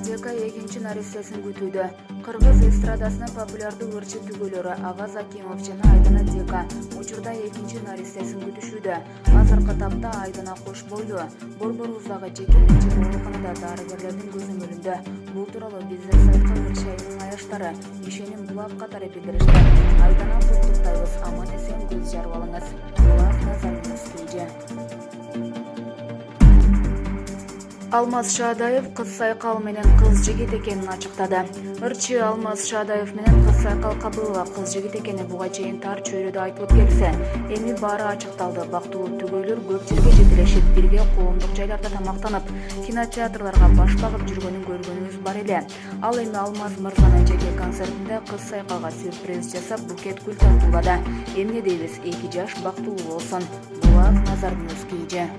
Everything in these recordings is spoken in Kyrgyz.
Дека экинчи наристесин күтүүдө. Кыргыз эстрадасынын популярдуу ырчы түгөлөрү Аваз Акимов жана Айдана Дека учурда экинчи наристесин күтүшүүдө. Азыркы тапта Айдана кош бойлуу Борборуздагы жекеменчик ооруканада дарыгерлердин көзөмөлүндө. Бул тууралуу биздин сайтка ырчы айылдын аяштары Ишеним Булак катары билдиришти. Айдана куттуктайбыз, аман эсен көз жарып алыңыз. Булак Назарбиевич кийже. Алмаз Шаадаев кыз сайкал менен кыз жигит экенин ачыктады. Ырчы Алмаз Шаадаев менен кыз сайкал Кабылова кыз жигит экени буга чейин тар чөйрөдө айтылып келсе, эми баары ачыкталды. Бактылуу түгөйлөр көп жерге жетелешип, бирге коомдук жайларда тамактанып, кинотеатрларга баш багып жүргөнүн көргөнүбүз бар эле. Ал эми Алмаз мырзанын жеке концертинде кыз сайкалга сюрприз жасап, букет гүл тартуулады. Эмне дейбиз, 2 жаш бактылуу болсун. Булак Назарбиевич кийже.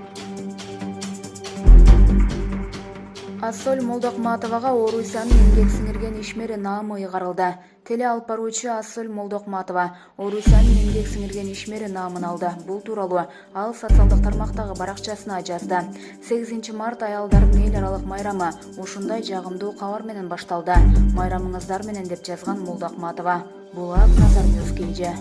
Ассоль Молдокматовага Орусиянын эмгек сиңирген ишмери наамы ыйгарылды. Теле алып баруучу Ассоль Молдокматова Орусиянын эмгек сиңирген ишмери наамын алды. Бул тууралуу ал социалдык тармактагы баракчасына жазды. 8 март аялдардын эл аралык майрамы ушундай жагымдуу кабар менен башталды. Майрамыңыздар менен деп жазган Молдокматова. Булак Назарбиевич кийже.